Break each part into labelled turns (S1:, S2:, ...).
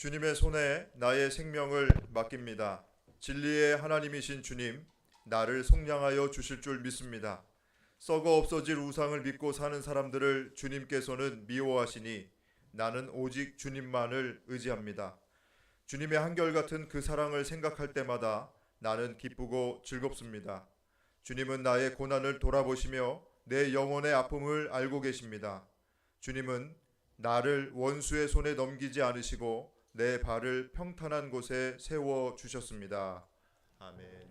S1: 주님의 손에 나의 생명을 맡깁니다. 진리의 하나님이신 주님, 나를 속량하여 주실 줄 믿습니다. 썩어 없어질 우상을 믿고 사는 사람들을 주님께서는 미워하시니 나는 오직 주님만을 의지합니다. 주님의 한결같은 그 사랑을 생각할 때마다 나는 기쁘고 즐겁습니다. 주님은 나의 고난을 돌아보시며 내 영혼의 아픔을 알고 계십니다. 주님은 나를 원수의 손에 넘기지 않으시고 내 발을 평탄한 곳에 세워 주셨습니다. 아멘.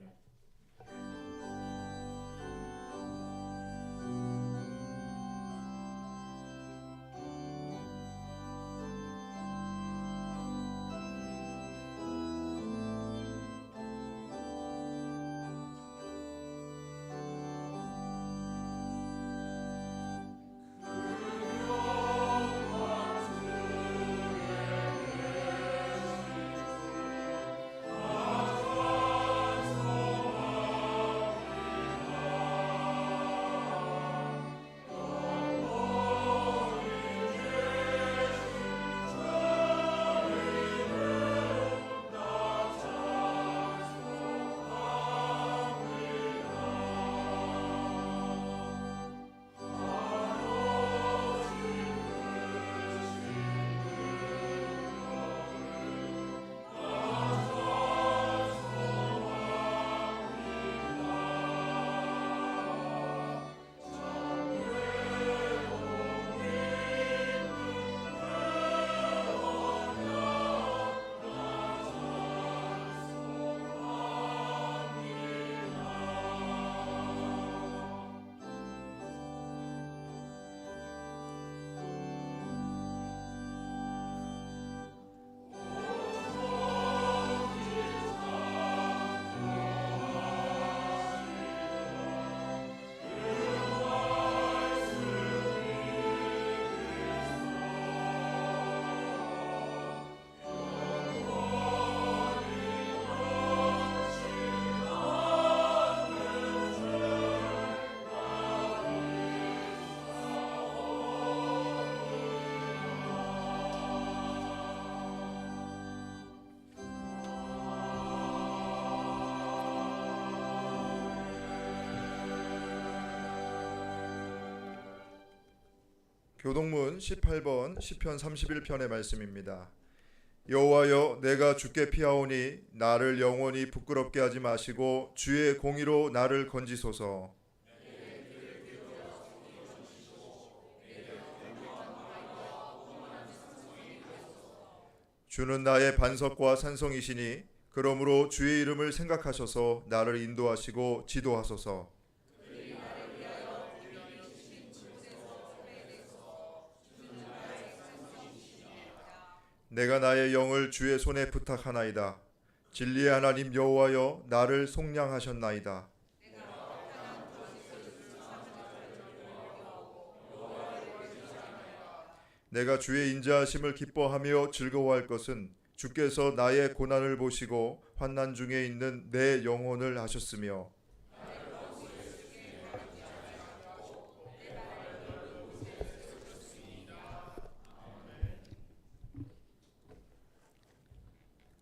S1: 교동문 18번 시편 31편의 말씀입니다. 여호와여, 내가 주께 피하오니 나를 영원히 부끄럽게 하지 마시고 주의 공의로 나를 건지소서. 주는 나의 반석과 산성이시니 그러므로 주의 이름을 생각하셔서 나를 인도하시고 지도하소서. 내가 나의 영을 주의 손에 부탁하나이다. 진리의 하나님 여호와여, 나를 속량하셨나이다. 내가 주의 인자하심을 기뻐하며 즐거워할 것은 주께서 나의 고난을 보시고 환난 중에 있는 내 영혼을 아셨으며,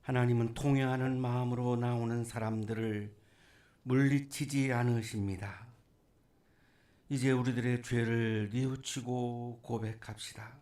S2: 하나님은 통회하는 마음으로 나오는 사람들을 물리치지 않으십니다. 이제 우리들의 죄를 뉘우치고 고백합시다.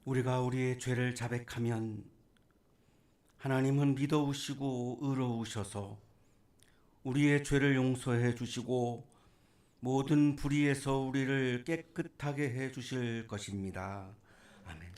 S2: 우리가 우리의 죄를 자백하면 하나님은 믿어오시고 의로우셔서 우리의 죄를 용서해 주시고 모든 불의에서 우리를 깨끗하게 해 주실 것입니다. 아멘.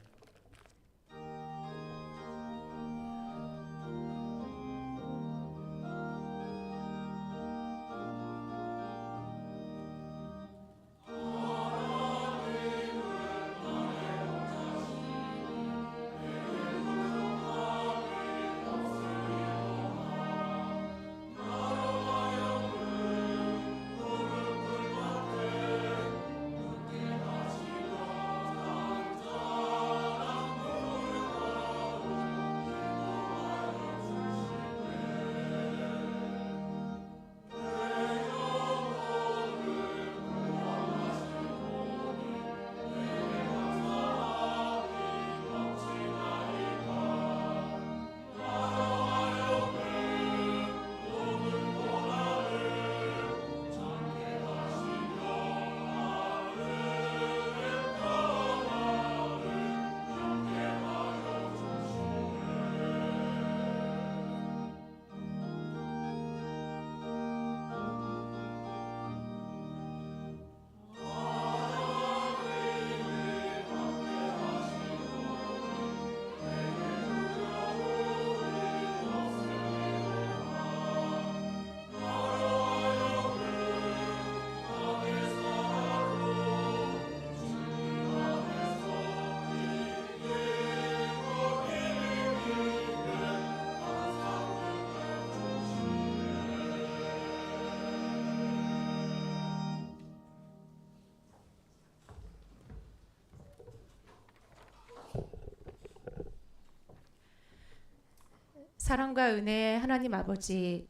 S3: 사랑과 은혜의 하나님 아버지,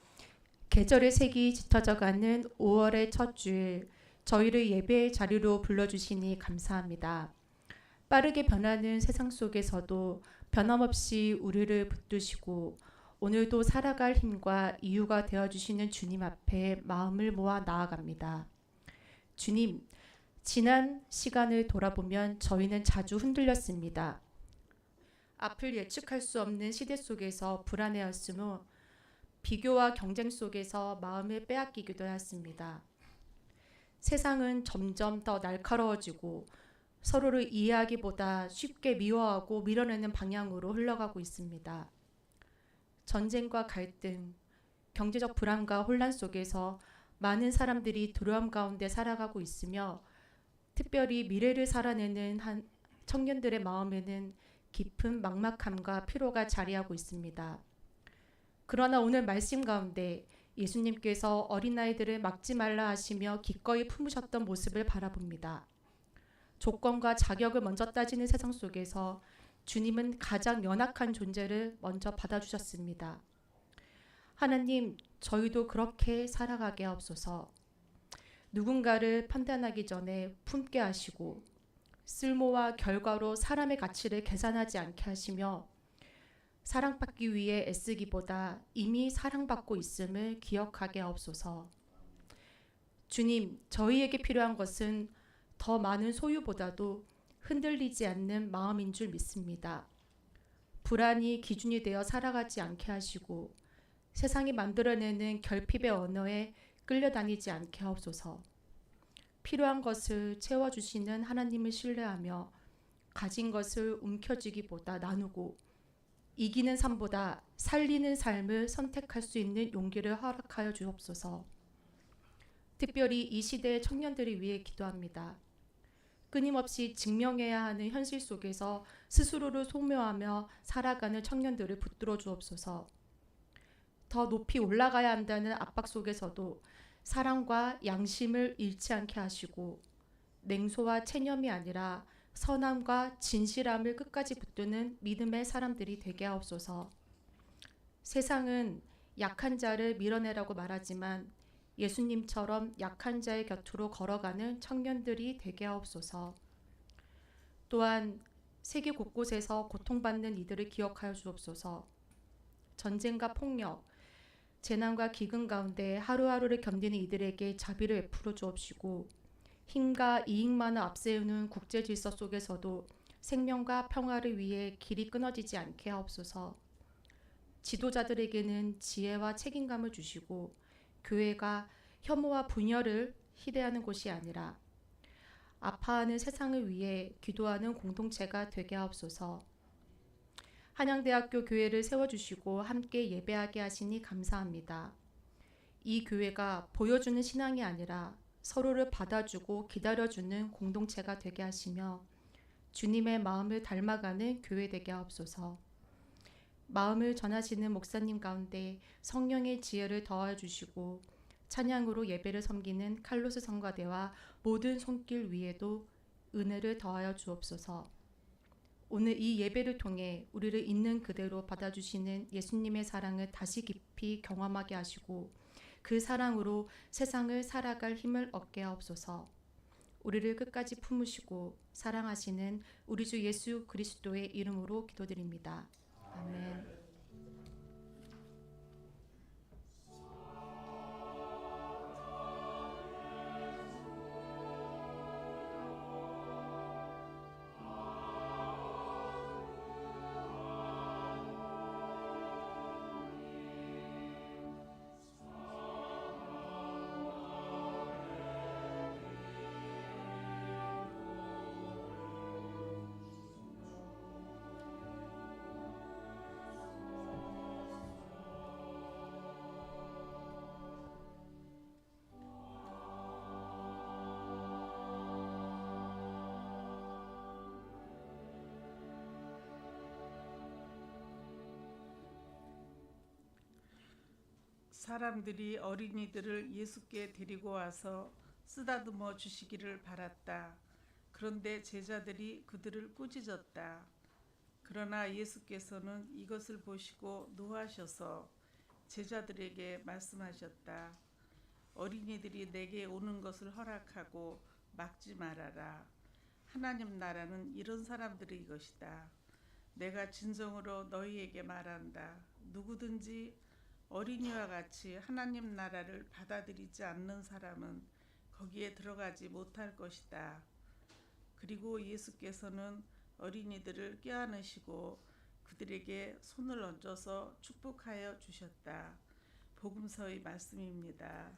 S3: 계절의 색이 짙어져가는 5월의 첫 주일, 저희를 예배의 자리로 불러주시니 감사합니다. 빠르게 변하는 세상 속에서도 변함없이 우리를 붙드시고 오늘도 살아갈 힘과 이유가 되어주시는 주님 앞에 마음을 모아 나아갑니다. 주님, 지난 시간을 돌아보면 저희는 자주 흔들렸습니다. 앞을 예측할 수 없는 시대 속에서 불안해했으며 비교와 경쟁 속에서 마음을 빼앗기기도 했습니다. 세상은 점점 더 날카로워지고 서로를 이해하기보다 쉽게 미워하고 밀어내는 방향으로 흘러가고 있습니다. 전쟁과 갈등, 경제적 불안과 혼란 속에서 많은 사람들이 두려움 가운데 살아가고 있으며 특별히 미래를 살아내는 청년들의 마음에는 깊은 막막함과 피로가 자리하고 있습니다. 그러나 오늘 말씀 가운데 예수님께서 어린아이들을 막지 말라 하시며 기꺼이 품으셨던 모습을 바라봅니다. 조건과 자격을 먼저 따지는 세상 속에서 주님은 가장 연약한 존재를 먼저 받아주셨습니다. 하나님, 저희도 그렇게 살아가게 하옵소서. 누군가를 판단하기 전에 품게 하시고 쓸모와 결과로 사람의 가치를 계산하지 않게 하시며 사랑받기 위해 애쓰기보다 이미 사랑받고 있음을 기억하게 하옵소서. 주님, 저희에게 필요한 것은 더 많은 소유보다도 흔들리지 않는 마음인 줄 믿습니다. 불안이 기준이 되어 살아가지 않게 하시고 세상이 만들어내는 결핍의 언어에 끌려다니지 않게 하옵소서. 필요한 것을 채워주시는 하나님을 신뢰하며 가진 것을 움켜쥐기보다 나누고 이기는 삶보다 살리는 삶을 선택할 수 있는 용기를 허락하여 주옵소서. 특별히 이 시대의 청년들을 위해 기도합니다. 끊임없이 증명해야 하는 현실 속에서 스스로를 소묘하며 살아가는 청년들을 붙들어 주옵소서. 더 높이 올라가야 한다는 압박 속에서도 사랑과 양심을 잃지 않게 하시고 냉소와 체념이 아니라 선함과 진실함을 끝까지 붙드는 믿음의 사람들이 되게 하옵소서. 세상은 약한 자를 밀어내라고 말하지만 예수님처럼 약한 자의 곁으로 걸어가는 청년들이 되게 하옵소서. 또한 세계 곳곳에서 고통받는 이들을 기억하여 주옵소서. 전쟁과 폭력, 재난과 기근 가운데 하루하루를 견디는 이들에게 자비를 베풀어 주옵시고 힘과 이익만을 앞세우는 국제 질서 속에서도 생명과 평화를 위해 길이 끊어지지 않게 하옵소서. 지도자들에게는 지혜와 책임감을 주시고 교회가 혐오와 분열을 희대하는 곳이 아니라 아파하는 세상을 위해 기도하는 공동체가 되게 하옵소서. 한양대학교 교회를 세워주시고 함께 예배하게 하시니 감사합니다. 이 교회가 보여주는 신앙이 아니라 서로를 받아주고 기다려주는 공동체가 되게 하시며 주님의 마음을 닮아가는 교회 되게 하옵소서. 마음을 전하시는 목사님 가운데 성령의 지혜를 더하여 주시고 찬양으로 예배를 섬기는 칼로스 성가대와 모든 손길 위에도 은혜를 더하여 주옵소서. 오늘 이 예배를 통해 우리를 있는 그대로 받아주시는 예수님의 사랑을 다시 깊이 경험하게 하시고 그 사랑으로 세상을 살아갈 힘을 얻게 하옵소서. 우리를 끝까지 품으시고 사랑하시는 우리 주 예수 그리스도의 이름으로 기도드립니다. 아멘.
S4: 사람들이 어린이들을 예수께 데리고 와서 쓰다듬어 주시기를 바랐다. 그런데 제자들이 그들을 꾸짖었다. 그러나 예수께서는 이것을 보시고 노하셔서 제자들에게 말씀하셨다. 어린이들이 내게 오는 것을 허락하고 막지 말아라. 하나님 나라는 이런 사람들의 것이다. 내가 진정으로 너희에게 말한다. 누구든지 어린이와 같이 하나님 나라를 받아들이지 않는 사람은 거기에 들어가지 못할 것이다. 그리고 예수께서는 어린이들을 껴안으시고 그들에게 손을 얹어서 축복하여 주셨다. 복음서의 말씀입니다.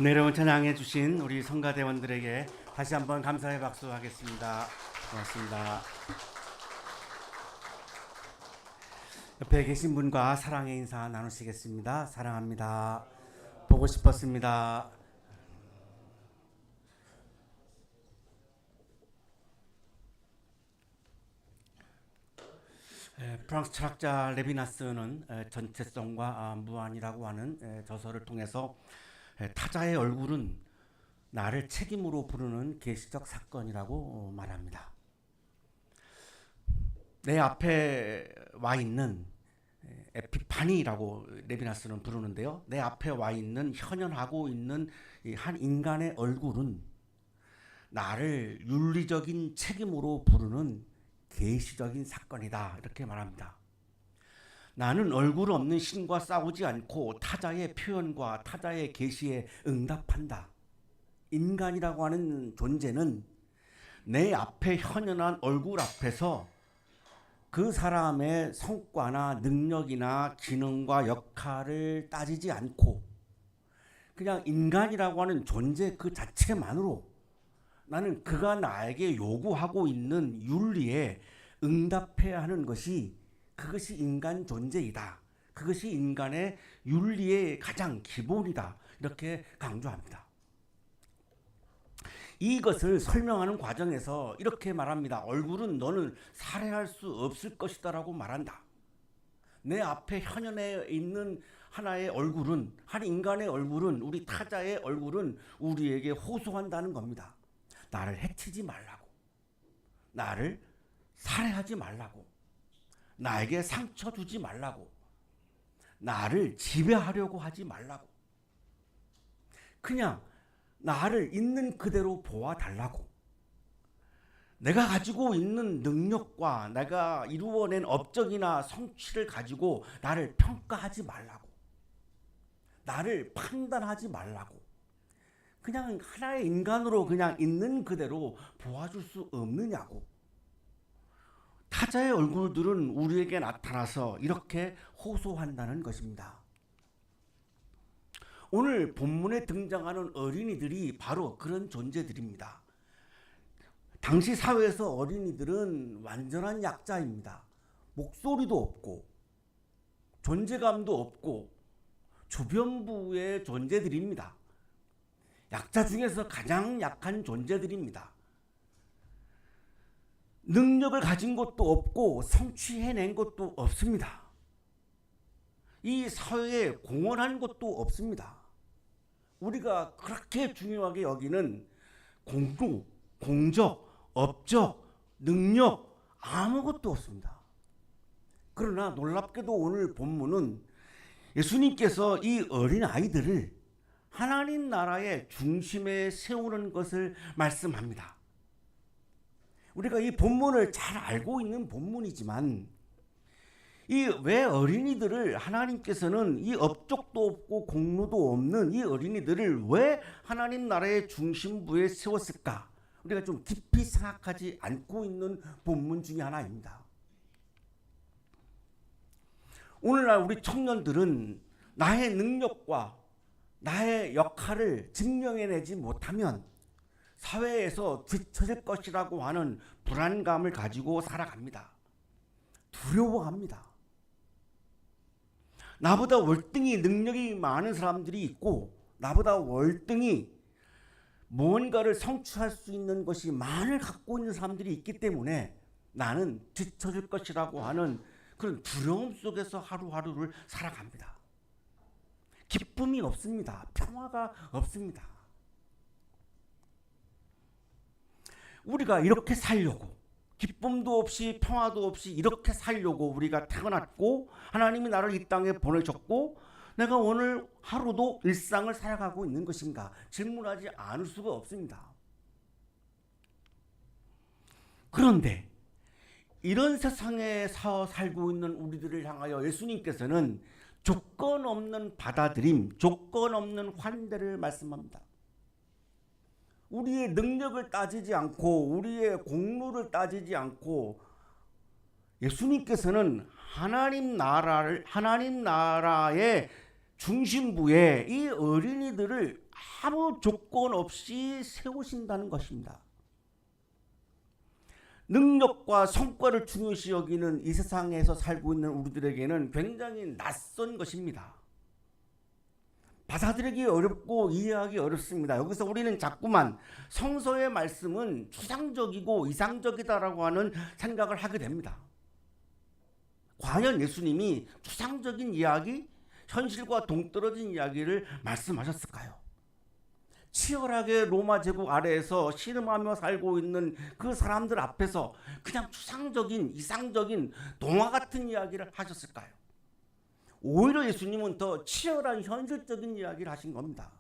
S2: 은혜로운 찬양해 주신 우리 성가대원들에게 다시 한번 감사의 박수 하겠습니다. 고맙습니다. 옆에 계신 분과 사랑의 인사 나누시겠습니다. 사랑합니다. 보고 싶었습니다. 프랑스 철학자 레비나스는 전체성과 무한이라고 하는 저서를 통해서 타자의 얼굴은 나를 책임으로 부르는 계시적 사건이라고 말합니다. 내 앞에 와 있는 에피파니라고 레비나스는 부르는데요. 내 앞에 와 있는 현현하고 있는 이 한 인간의 얼굴은 나를 윤리적인 책임으로 부르는 계시적인 사건이다, 이렇게 말합니다. 나는 얼굴 없는 신과 싸우지 않고 타자의 표현과 타자의 계시에 응답한다. 인간이라고 하는 존재는 내 앞에 현현한 얼굴 앞에서 그 사람의 성과나 능력이나 기능과 역할을 따지지 않고 그냥 인간이라고 하는 존재 그 자체만으로 나는 그가 나에게 요구하고 있는 윤리에 응답해야 하는 것이, 그것이 인간 존재이다. 그것이 인간의 윤리의 가장 기본이다. 이렇게 강조합니다. 이것을 설명하는 과정에서 이렇게 말합니다. 얼굴은 너는 살해할 수 없을 것이다 라고 말한다. 내 앞에 현현에 있는 하나의 얼굴은, 한 인간의 얼굴은, 우리 타자의 얼굴은 우리에게 호소한다는 겁니다. 나를 해치지 말라고, 나를 살해하지 말라고, 나에게 상처 주지 말라고, 나를 지배하려고 하지 말라고, 그냥 나를 있는 그대로 보아달라고, 내가 가지고 있는 능력과 내가 이루어낸 업적이나 성취를 가지고 나를 평가하지 말라고, 나를 판단하지 말라고, 그냥 하나의 인간으로 그냥 있는 그대로 보아줄 수 없느냐고. 타자의 얼굴들은 우리에게 나타나서 이렇게 호소한다는 것입니다. 오늘 본문에 등장하는 어린이들이 바로 그런 존재들입니다. 당시 사회에서 어린이들은 완전한 약자입니다. 목소리도 없고 존재감도 없고 주변부의 존재들입니다. 약자 중에서 가장 약한 존재들입니다. 능력을 가진 것도 없고 성취해낸 것도 없습니다. 이 사회에 공헌한 것도 없습니다. 우리가 그렇게 중요하게 여기는 공로, 공적, 업적, 능력 아무것도 없습니다. 그러나 놀랍게도 오늘 본문은 예수님께서 이 어린 아이들을 하나님 나라의 중심에 세우는 것을 말씀합니다. 우리가 이 본문을 잘 알고 있는 본문이지만 이 왜 어린이들을 하나님께서는 이 업적도 없고 공로도 없는 이 어린이들을 왜 하나님 나라의 중심부에 세웠을까? 우리가 좀 깊이 생각하지 않고 있는 본문 중에 하나입니다. 오늘날 우리 청년들은 나의 능력과 나의 역할을 증명해내지 못하면 사회에서 뒤처질 것이라고 하는 불안감을 가지고 살아갑니다. 두려워합니다. 나보다 월등히 능력이 많은 사람들이 있고 나보다 월등히 무언가를 성취할 수 있는 것이 많이 갖고 있는 사람들이 있기 때문에 나는 뒤처질 것이라고 하는 그런 두려움 속에서 하루하루를 살아갑니다. 기쁨이 없습니다. 평화가 없습니다. 우리가 이렇게 살려고, 기쁨도 없이 평화도 없이 이렇게 살려고 우리가 태어났고 하나님이 나를 이 땅에 보내셨고 내가 오늘 하루도 일상을 살아가고 있는 것인가 질문하지 않을 수가 없습니다. 그런데 이런 세상에서 살고 있는 우리들을 향하여 예수님께서는 조건 없는 받아들임, 조건 없는 환대를 말씀합니다. 우리의 능력을 따지지 않고 우리의 공로를 따지지 않고 예수님께서는 하나님 나라의 중심부에 이 어린이들을 아무 조건 없이 세우신다는 것입니다. 능력과 성과를 중요시 여기는 이 세상에서 살고 있는 우리들에게는 굉장히 낯선 것입니다. 받아들이기 어렵고 이해하기 어렵습니다. 여기서 우리는 자꾸만 성서의 말씀은 추상적이고 이상적이다라고 하는 생각을 하게 됩니다. 과연 예수님이 추상적인 이야기, 현실과 동떨어진 이야기를 말씀하셨을까요? 치열하게 로마 제국 아래에서 씨름하며 살고 있는 그 사람들 앞에서 그냥 추상적인, 이상적인 동화 같은 이야기를 하셨을까요? 오히려 예수님은 더 치열한 현실적인 이야기를 하신 겁니다.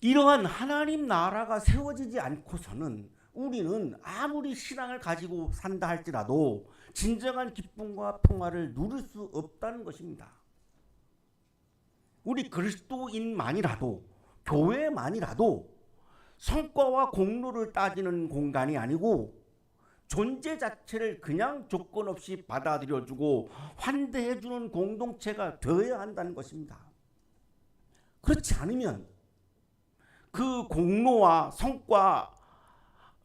S2: 이러한 하나님 나라가 세워지지 않고서는 우리는 아무리 신앙을 가지고 산다 할지라도 진정한 기쁨과 평화를 누릴 수 없다는 것입니다. 우리 그리스도인만이라도, 교회만이라도 성과와 공로를 따지는 공간이 아니고 존재 자체를 그냥 조건 없이 받아들여주고 환대해주는 공동체가 되어야 한다는 것입니다. 그렇지 않으면 그 공로와 성과를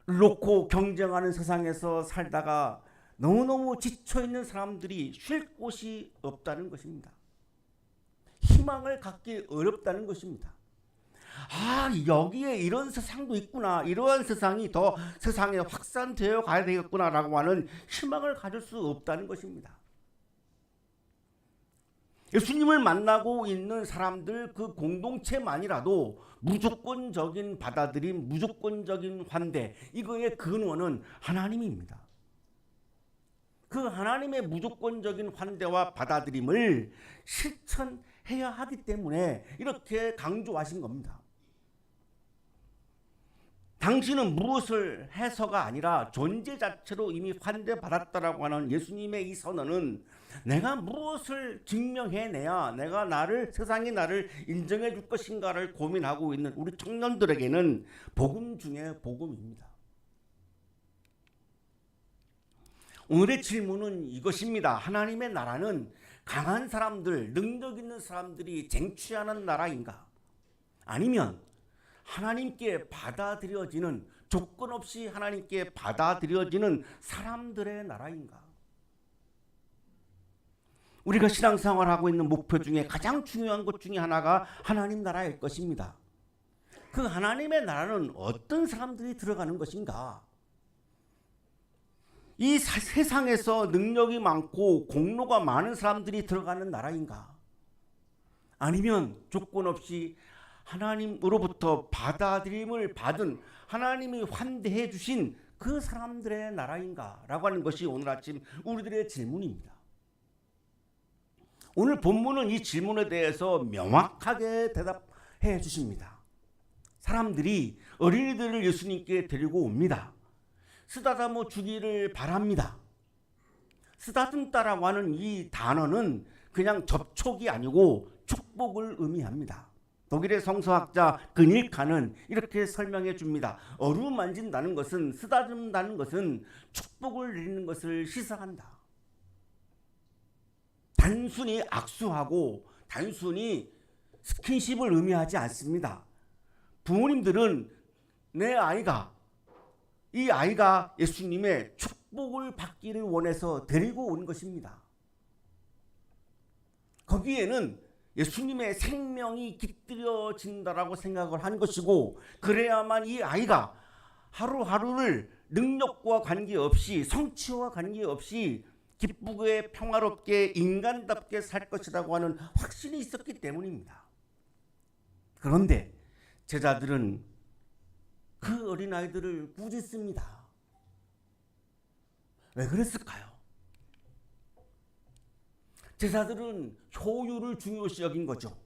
S2: 놓고 경쟁하는 세상에서 살다가 너무너무 지쳐있는 사람들이 쉴 곳이 없다는 것입니다. 희망을 갖기 어렵다는 것입니다. 여기에 이런 세상도 있구나, 이러한 세상이 더 세상에 확산되어 가야 되겠구나라고 하는 희망을 가질 수 없다는 것입니다. 예수님을 만나고 있는 사람들 그 공동체만이라도 무조건적인 받아들임, 무조건적인 환대, 이거의 근원은 하나님입니다. 그 하나님의 무조건적인 환대와 받아들임을 실천해야 하기 때문에 이렇게 강조하신 겁니다. 당신은 무엇을 해서가 아니라 존재 자체로 이미 환대받았다라고 하는 예수님의 이 선언은 내가 무엇을 증명해내야 내가 세상이 나를 인정해 줄 것인가를 고민하고 있는 우리 청년들에게는 복음 중에 복음입니다. 오늘의 질문은 이것입니다. 하나님의 나라는 강한 사람들, 능력 있는 사람들이 쟁취하는 나라인가? 아니면 하나님께 받아들여지는, 조건 없이 하나님께 받아들여지는 사람들의 나라인가? 우리가 신앙생활하고 있는 목표 중에 가장 중요한 것 중에 하나가 하나님 나라일 것입니다. 그 하나님의 나라는 어떤 사람들이 들어가는 것인가? 이 세상에서 능력이 많고 공로가 많은 사람들이 들어가는 나라인가? 아니면 조건 없이 하나님으로부터 받아들임을 받은, 하나님이 환대해 주신 그 사람들의 나라인가? 라고 하는 것이 오늘 아침 우리들의 질문입니다. 오늘 본문은 이 질문에 대해서 명확하게 대답해 주십니다. 사람들이 어린이들을 예수님께 데리고 옵니다. 쓰다듬어 주기를 바랍니다. 쓰다듬다라고 하는 이 단어는 그냥 접촉이 아니고 축복을 의미합니다. 독일의 성서학자 그닐카는 이렇게 설명해 줍니다. 어루만진다는 것은, 쓰다듬다는 것은 축복을 내리는 것을 시사한다. 단순히 악수하고 단순히 스킨십을 의미하지 않습니다. 부모님들은 이 아이가 예수님의 축복을 받기를 원해서 데리고 온 것입니다. 거기에는 예수님의 생명이 깃들여진다라고 생각을 한 것이고, 그래야만 이 아이가 하루하루를 능력과 관계없이, 성취와 관계없이 기쁘게 평화롭게 인간답게 살 것이라고 하는 확신이 있었기 때문입니다. 그런데 제자들은 그 어린아이들을 꾸짖습니다. 왜 그랬을까요? 제자들은 효율을 중요시 여긴 거죠.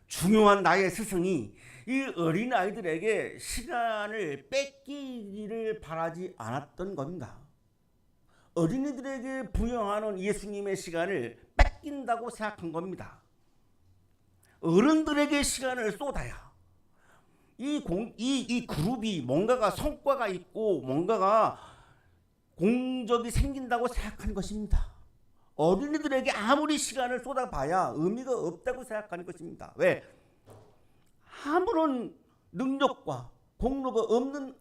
S2: 중요한 나의 스승이 이 어린아이들에게 시간을 뺏기기를 바라지 않았던 겁니다. 어린이들에게 부여하는 예수님의 시간을 뺏긴다고 생각한 겁니다. 어른들에게 시간을 쏟아야 이 그룹이 뭔가가 성과가 있고 뭔가가 공적이 생긴다고 생각한 것입니다. 어린이들에게 아무리 시간을 쏟아봐야 의미가 없다고 생각하는 것입니다. 왜? 아무런 능력과 공로가 없는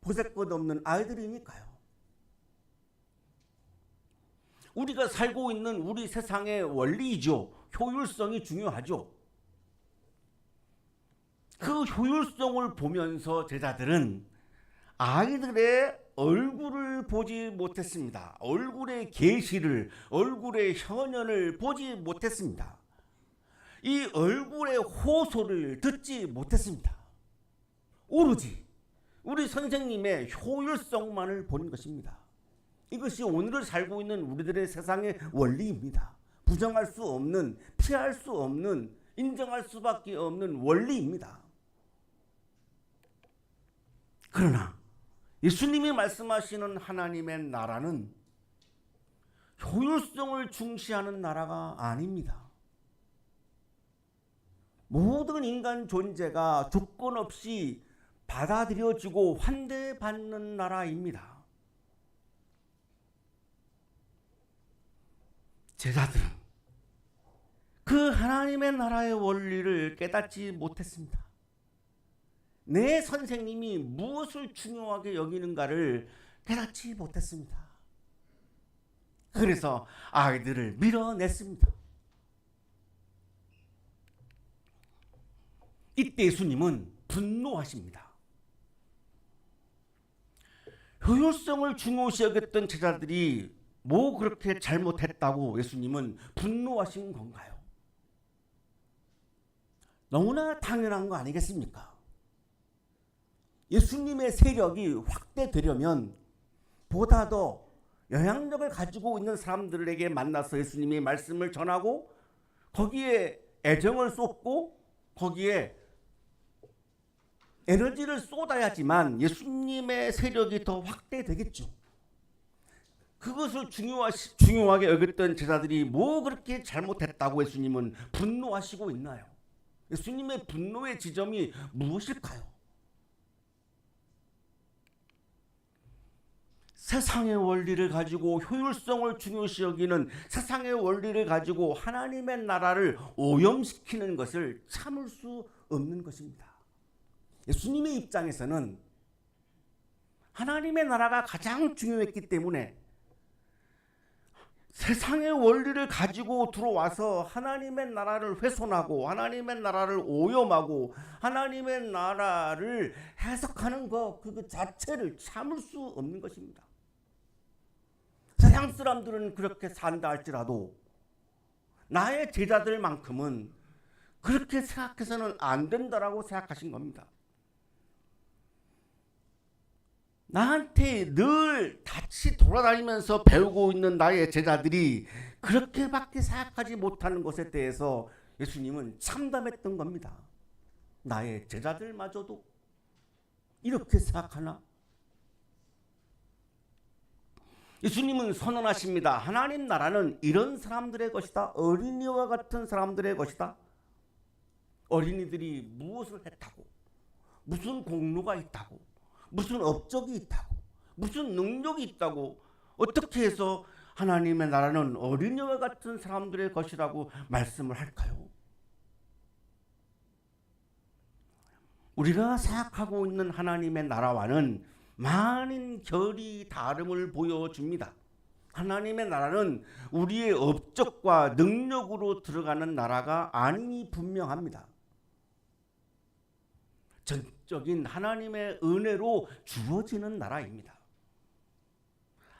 S2: 보잘것 없는 아이들이니까요. 우리가 살고 있는 우리 세상의 원리이죠. 효율성이 중요하죠. 그 효율성을 보면서 제자들은 아이들의 얼굴을 보지 못했습니다. 얼굴의 계시를, 얼굴의 현현을 보지 못했습니다. 이 얼굴의 호소를 듣지 못했습니다. 오로지 우리 선생님의 효율성만을 보는 것입니다. 이것이 오늘을 살고 있는 우리들의 세상의 원리입니다. 부정할 수 없는, 피할 수 없는, 인정할 수밖에 없는 원리입니다. 그러나 예수님이 말씀하시는 하나님의 나라는 효율성을 중시하는 나라가 아닙니다. 모든 인간 존재가 조건 없이 받아들여지고 환대받는 나라입니다. 제자들은 그 하나님의 나라의 원리를 깨닫지 못했습니다. 내 선생님이 무엇을 중요하게 여기는가를 깨닫지 못했습니다. 그래서 아이들을 밀어냈습니다. 이때 예수님은 분노하십니다. 효율성을 중요시 여겼던 제자들이 뭐 그렇게 잘못했다고 예수님은 분노하신 건가요? 너무나 당연한 거 아니겠습니까? 예수님의 세력이 확대되려면 보다 더 영향력을 가지고 있는 사람들에게 만나서 예수님의 말씀을 전하고 거기에 애정을 쏟고 거기에 에너지를 쏟아야지만 예수님의 세력이 더 확대되겠죠. 그것을 중요하게 여겼던 제자들이 뭐 그렇게 잘못했다고 예수님은 분노하시고 있나요? 예수님의 분노의 지점이 무엇일까요? 세상의 원리를 가지고 효율성을 중요시 여기는 세상의 원리를 가지고 하나님의 나라를 오염시키는 것을 참을 수 없는 것입니다. 예수님의 입장에서는 하나님의 나라가 가장 중요했기 때문에 세상의 원리를 가지고 들어와서 하나님의 나라를 훼손하고 하나님의 나라를 오염하고 하나님의 나라를 해석하는 것 그 자체를 참을 수 없는 것입니다. 세상 사람들은 그렇게 산다 할지라도 나의 제자들만큼은 그렇게 생각해서는 안 된다라고 생각하신 겁니다. 나한테 늘 같이 돌아다니면서 배우고 있는 나의 제자들이 그렇게밖에 생각하지 못하는 것에 대해서 예수님은 참담했던 겁니다. 나의 제자들마저도 이렇게 생각하나? 예수님은 선언하십니다. 하나님 나라는 이런 사람들의 것이다. 어린이와 같은 사람들의 것이다. 어린이들이 무엇을 했다고, 무슨 공로가 있다고, 무슨 업적이 있다고, 무슨 능력이 있다고 어떻게 해서 하나님의 나라는 어린이와 같은 사람들의 것이라고 말씀을 할까요? 우리가 생각하고 있는 하나님의 나라와는 많은 결이 다름을 보여줍니다. 하나님의 나라는 우리의 업적과 능력으로 들어가는 나라가 아님이 분명합니다. 전적인 하나님의 은혜로 주어지는 나라입니다.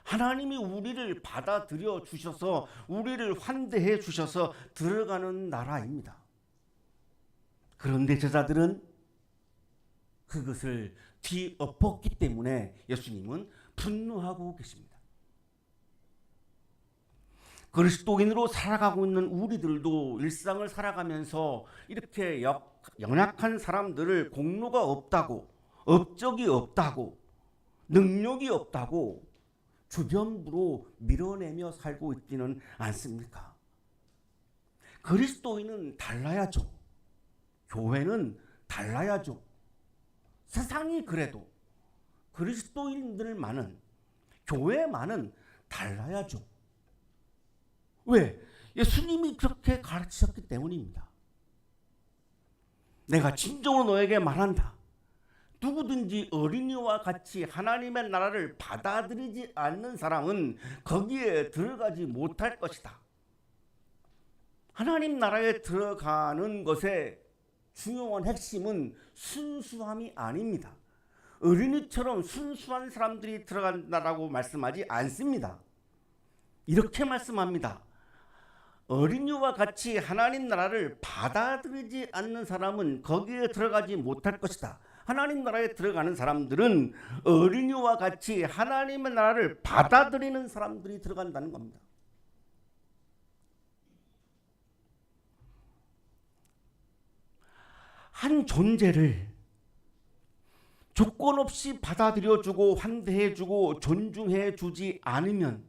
S2: 하나님이 우리를 받아들여 주셔서 우리를 환대해 주셔서 들어가는 나라입니다. 그런데 제자들은 그것을 뒤엎었기 때문에 예수님은 분노하고 계십니다. 그리스도인으로 살아가고 있는 우리들도 일상을 살아가면서 이렇게 연약한 사람들을 공로가 없다고, 업적이 없다고, 능력이 없다고 주변부로 밀어내며 살고 있지는 않습니까? 그리스도인은 달라야죠. 교회는 달라야죠. 세상이 그래도 그리스도인들만은, 교회만은 달라야죠. 왜? 예수님이 그렇게 가르치셨기 때문입니다. 내가 진정으로 너에게 말한다. 누구든지 어린이와 같이 하나님의 나라를 받아들이지 않는 사람은 거기에 들어가지 못할 것이다. 하나님 나라에 들어가는 것의 중요한 핵심은 순수함이 아닙니다. 어린이처럼 순수한 사람들이 들어간다라고 말씀하지 않습니다. 이렇게 말씀합니다. 어린이와 같이 하나님 나라를 받아들이지 않는 사람은 거기에 들어가지 못할 것이다. 하나님 나라에 들어가는 사람들은 어린이와 같이 하나님의 나라를 받아들이는 사람들이 들어간다는 겁니다. 한 존재를 조건 없이 받아들여주고 환대해주고 존중해주지 않으면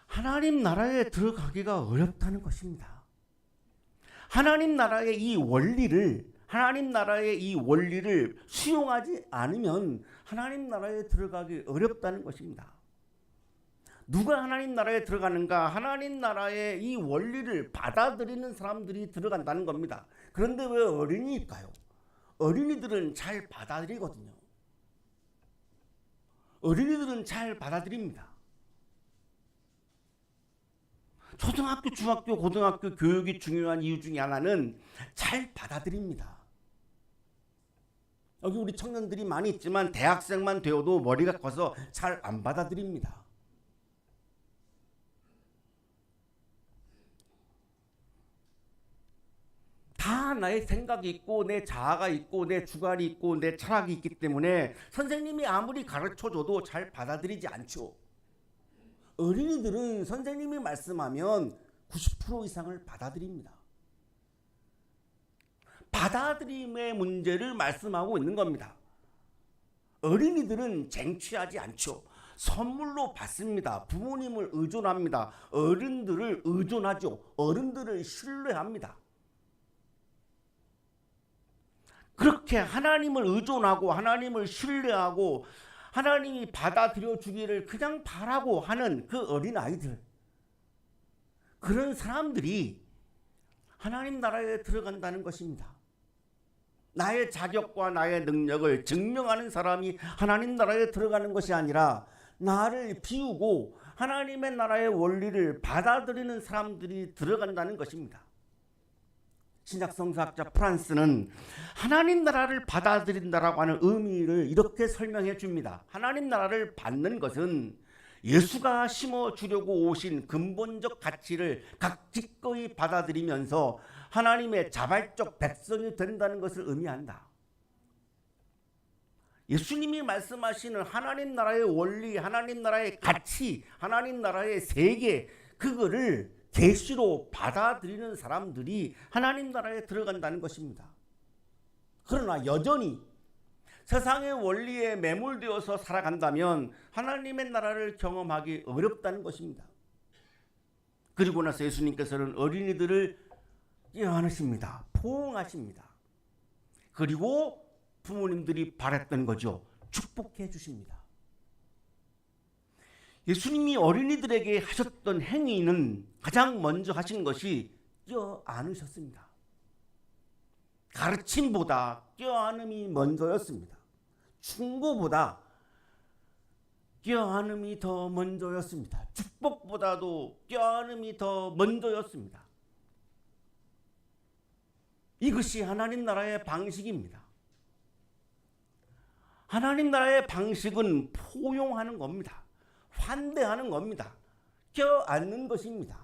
S2: 하나님 나라에 들어가기가 어렵다는 것입니다. 하나님 나라의 이 원리를 수용하지 않으면 하나님 나라에 들어가기 어렵다는 것입니다. 누가 하나님 나라에 들어가는가? 하나님 나라의 이 원리를 받아들이는 사람들이 들어간다는 겁니다. 그런데 왜 어린이일까요? 어린이들은 잘 받아들이거든요. 어린이들은 잘 받아들입니다. 초등학교, 중학교, 고등학교 교육이 중요한 이유 중에 하나는 잘 받아들입니다. 여기 우리 청년들이 많이 있지만 대학생만 되어도 머리가 커서 잘 안 받아들입니다. 다 나의 생각이 있고 내 자아가 있고 내 주관이 있고 내 철학이 있기 때문에 선생님이 아무리 가르쳐줘도 잘 받아들이지 않죠. 어린이들은 선생님이 말씀하면 90% 이상을 받아들입니다. 받아들임의 문제를 말씀하고 있는 겁니다. 어린이들은 쟁취하지 않죠. 선물로 받습니다. 부모님을 의존합니다. 어른들을 의존하죠. 어른들을 신뢰합니다. 그렇게 하나님을 의존하고 하나님을 신뢰하고 하나님이 받아들여 주기를 그냥 바라고 하는 그 어린아이들, 그런 사람들이 하나님 나라에 들어간다는 것입니다. 나의 자격과 나의 능력을 증명하는 사람이 하나님 나라에 들어가는 것이 아니라 나를 비우고 하나님의 나라의 원리를 받아들이는 사람들이 들어간다는 것입니다. 신약성서학자 프란스는 하나님 나라를 받아들인다라고 하는 의미를 이렇게 설명해 줍니다. 하나님 나라를 받는 것은 예수가 심어주려고 오신 근본적 가치를 기꺼이 받아들이면서 하나님의 자발적 백성이 된다는 것을 의미한다. 예수님이 말씀하시는 하나님 나라의 원리, 하나님 나라의 가치, 하나님 나라의 세계, 그거를 계시로 받아들이는 사람들이 하나님 나라에 들어간다는 것입니다. 그러나 여전히 세상의 원리에 매몰되어서 살아간다면 하나님의 나라를 경험하기 어렵다는 것입니다. 그리고 나서 예수님께서는 어린이들을 껴안으십니다. 포옹하십니다. 그리고 부모님들이 바랬던 거죠. 축복해 주십니다. 예수님이 어린이들에게 하셨던 행위는 가장 먼저 하신 것이 껴안으셨습니다. 가르침보다 껴안음이 먼저였습니다. 충고보다 껴안음이 더 먼저였습니다. 축복보다도 껴안음이 더 먼저였습니다. 이것이 하나님 나라의 방식입니다. 하나님 나라의 방식은 포용하는 겁니다. 환대하는 겁니다. 껴안는 것입니다.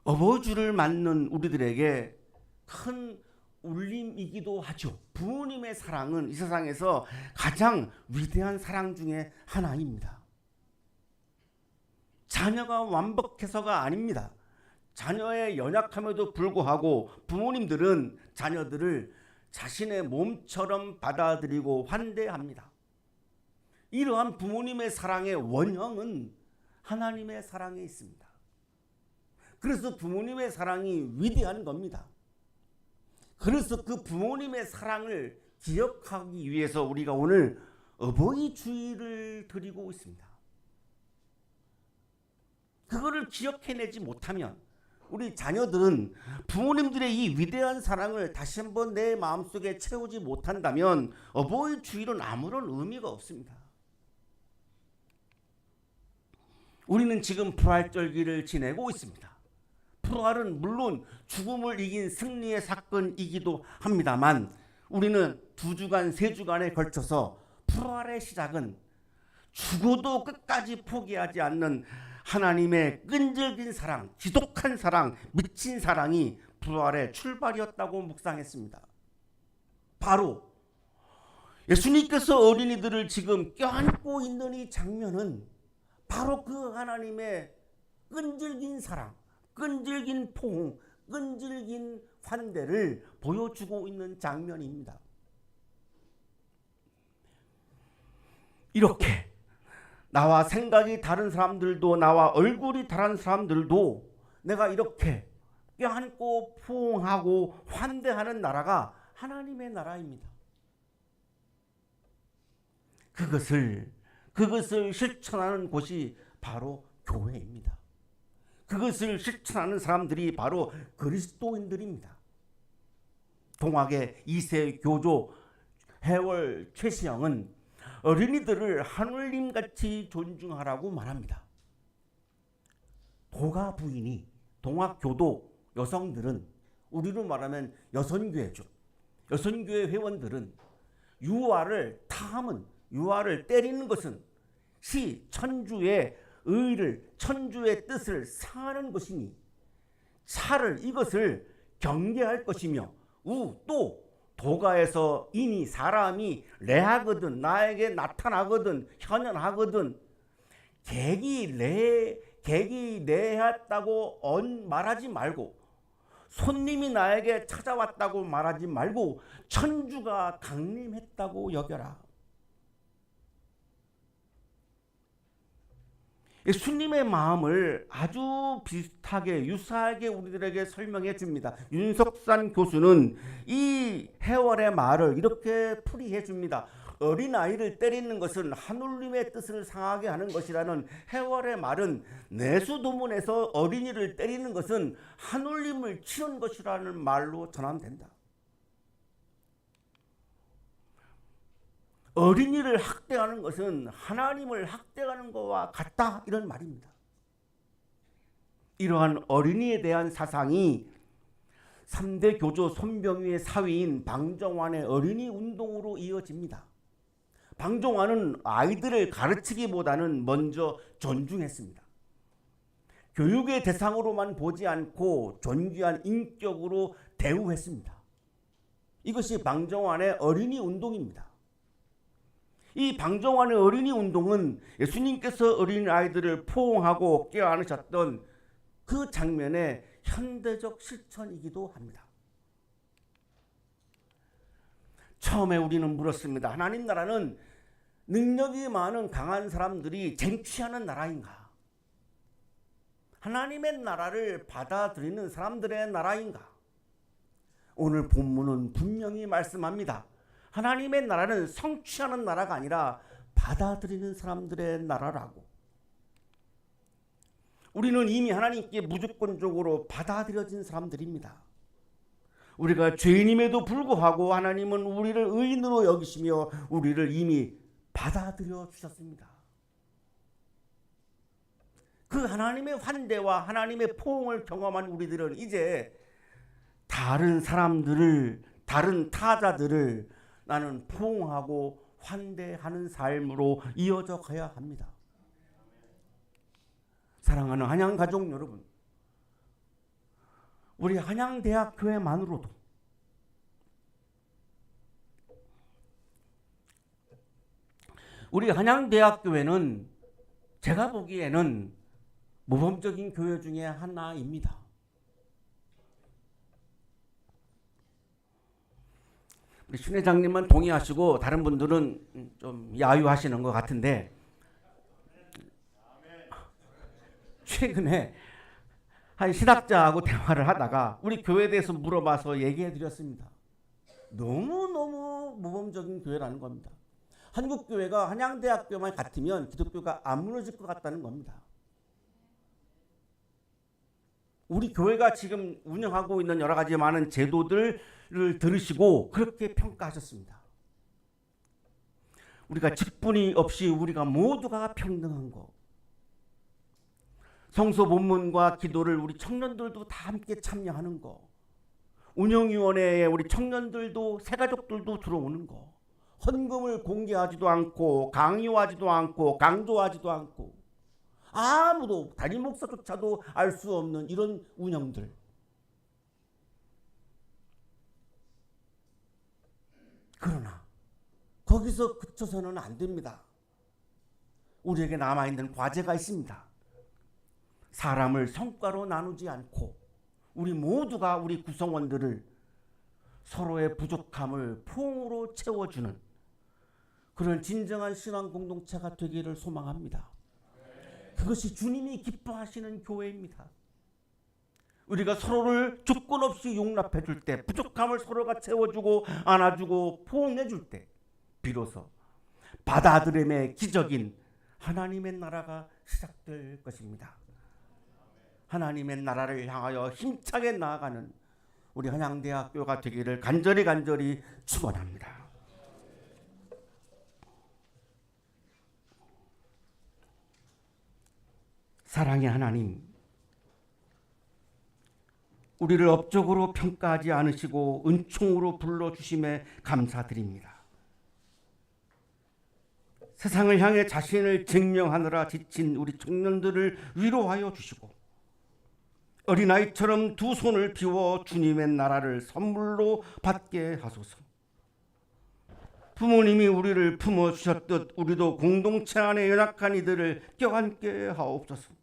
S2: 어버주를 맞는 우리들에게 큰 울림이기도 하죠. 부모님의 사랑은 이 세상에서 가장 위대한 사랑 중에 하나입니다. 자녀가 완벽해서가 아닙니다. 자녀의 연약함에도 불구하고 부모님들은 자녀들을 자신의 몸처럼 받아들이고 환대합니다. 이러한 부모님의 사랑의 원형은 하나님의 사랑에 있습니다. 그래서 부모님의 사랑이 위대한 겁니다. 그래서 그 부모님의 사랑을 기억하기 위해서 우리가 오늘 어버이 주일을 드리고 있습니다. 그거를 기억해내지 못하면 우리 자녀들은 부모님들의 이 위대한 사랑을 다시 한번 내 마음속에 채우지 못한다면 어버이 주일은 아무런 의미가 없습니다. 우리는 지금 부활절기를 지내고 있습니다. 부활은 물론 죽음을 이긴 승리의 사건이기도 합니다만 우리는 2주간, 3주간에 걸쳐서 부활의 시작은 죽어도 끝까지 포기하지 않는 하나님의 끈질긴 사랑, 지독한 사랑, 미친 사랑이 부활의 출발이었다고 묵상했습니다. 바로 예수님께서 어린이들을 지금 껴안고 있는 이 장면은 바로 그 하나님의 끈질긴 사랑, 끈질긴 포옹, 끈질긴 환대를 보여주고 있는 장면입니다. 이렇게 나와 생각이 다른 사람들도, 나와 얼굴이 다른 사람들도 내가 이렇게 껴안고 포옹하고 환대하는 나라가 하나님의 나라입니다. 그것을 실천하는 곳이 바로 교회입니다. 그것을 실천하는 사람들이 바로 그리스도인들입니다. 동학의 2세 교조 해월 최시영은 어린이들을 하늘님같이 존중하라고 말합니다. 도가 부인이 동학교도 여성들은, 우리로 말하면 여선교회죠. 여선교회 회원들은 유아를 타함은, 유아를 때리는 것은 천주의 의를, 천주의 뜻을 상하는 것이니 차를 이것을 경계할 것이며 또 도가에서 이니 사람이 레하거든, 나에게 나타나거든, 현현하거든, 객이 내했다고 말하지 말고, 손님이 나에게 찾아왔다고 말하지 말고 천주가 강림했다고 여겨라. 예수님의 마음을 아주 비슷하게, 유사하게 우리들에게 설명해 줍니다. 윤석산 교수는 이 해월의 말을 이렇게 풀이해 줍니다. 어린아이를 때리는 것은 하늘님의 뜻을 상하게 하는 것이라는 해월의 말은 내수도문에서 어린이를 때리는 것은 하늘님을 치는 것이라는 말로 전환된다. 어린이를 학대하는 것은 하나님을 학대하는 것과 같다, 이런 말입니다. 이러한 어린이에 대한 사상이 3대 교조 손병위의 사위인 방정환의 어린이 운동으로 이어집니다. 방정환은 아이들을 가르치기보다는 먼저 존중했습니다. 교육의 대상으로만 보지 않고 존귀한 인격으로 대우했습니다. 이것이 방정환의 어린이 운동입니다. 이 방정환의 어린이 운동은 예수님께서 어린아이들을 포옹하고 껴안으셨던 그 장면의 현대적 실천이기도 합니다. 처음에 우리는 물었습니다. 하나님 나라는 능력이 많은 강한 사람들이 쟁취하는 나라인가? 하나님의 나라를 받아들이는 사람들의 나라인가? 오늘 본문은 분명히 말씀합니다. 하나님의 나라는 성취하는 나라가 아니라 받아들이는 사람들의 나라라고. 우리는 이미 하나님께 무조건적으로 받아들여진 사람들입니다. 우리가 죄인임에도 불구하고 하나님은 우리를 의인으로 여기시며 우리를 이미 받아들여 주셨습니다. 그 하나님의 환대와 하나님의 포옹을 경험한 우리들은 이제 다른 사람들을, 다른 타자들을 나는 포옹하고 환대하는 삶으로 이어져 가야 합니다. 사랑하는 한양가족 여러분, 우리 한양대학교회만으로도 우리 한양대학교회는 제가 보기에는 모범적인 교회 중에 하나입니다. 우리 신 회장님은 동의하시고 다른 분들은 좀 야유하시는 것 같은데, 최근에 한 신학자하고 대화를 하다가 우리 교회에 대해서 물어봐서 얘기해 드렸습니다. 너무너무 모범적인 교회라는 겁니다. 한국교회가 한양대학교만 같으면 기독교가 안 무너질 것 같다는 겁니다. 우리 교회가 지금 운영하고 있는 여러 가지 많은 제도들을 들으시고 그렇게 평가하셨습니다. 우리가 직분이 없이 우리가 모두가 평등한 거. 성서 본문과 기도를 우리 청년들도 다 함께 참여하는 거. 운영위원회에 우리 청년들도 새가족들도 들어오는 거. 헌금을 공개하지도 않고 강요하지도 않고 강조하지도 않고 아무도 담임 목사조차도 알 수 없는 이런 운영들. 그러나 거기서 그쳐서는 안 됩니다. 우리에게 남아있는 과제가 있습니다. 사람을 성과로 나누지 않고 우리 모두가 우리 구성원들을 서로의 부족함을 포옹으로 채워주는 그런 진정한 신앙 공동체가 되기를 소망합니다. 그것이 주님이 기뻐하시는 교회입니다. 우리가 서로를 조건 없이 용납해 줄 때, 부족함을 서로가 채워주고 안아주고 포옹해 줄 때 비로소 받아들임의 기적인 하나님의 나라가 시작될 것입니다. 하나님의 나라를 향하여 힘차게 나아가는 우리 한양대학교가 되기를 간절히 축원합니다. 사랑의 하나님, 우리를 업적으로 평가하지 않으시고 은총으로 불러주심에 감사드립니다. 세상을 향해 자신을 증명하느라 지친 우리 청년들을 위로하여 주시고 어린아이처럼 두 손을 비워 주님의 나라를 선물로 받게 하소서. 부모님이 우리를 품어주셨듯 우리도 공동체 안에 연약한 이들을 껴안게 하옵소서.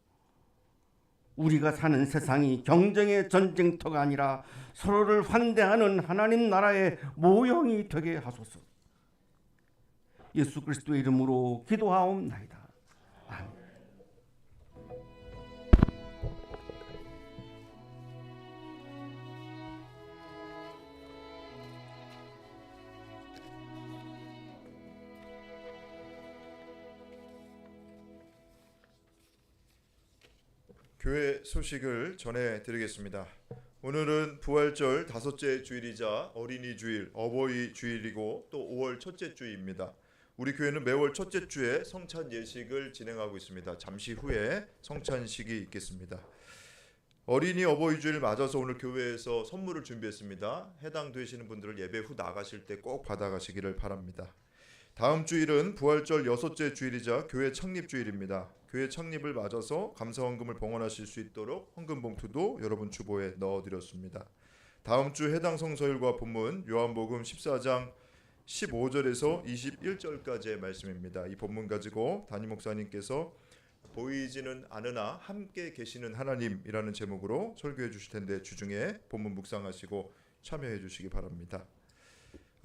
S2: 우리가 사는 세상이 경쟁의 전쟁터가 아니라 서로를 환대하는 하나님 나라의 모형이 되게 하소서. 예수 그리스도의 이름으로 기도하옵나이다. 아멘.
S1: 교회 소식을 전해드리겠습니다. 오늘은 부활절 다섯째 주일이자 어린이 주일, 어버이 주일이고 또 5월 첫째 주일입니다. 우리 교회는 매월 첫째 주에 성찬 예식을 진행하고 있습니다. 잠시 후에 성찬식이 있겠습니다. 어린이 어버이 주일 맞아서 오늘 교회에서 선물을 준비했습니다. 해당되시는 분들을 예배 후 나가실 때 꼭 받아가시기를 바랍니다. 다음 주일은 부활절 여섯째 주일이자 교회 창립 주일입니다. 교회 창립을 맞아서 감사헌금을 봉헌하실 수 있도록 헌금 봉투도 여러분 주보에 넣어드렸습니다. 다음 주 해당 성서일과 본문 요한복음 14장 15절에서 21절까지의 말씀입니다. 이 본문 가지고 담임 목사님께서 보이지는 않으나 함께 계시는 하나님이라는 제목으로 설교해 주실 텐데 주중에 본문 묵상하시고 참여해 주시기 바랍니다.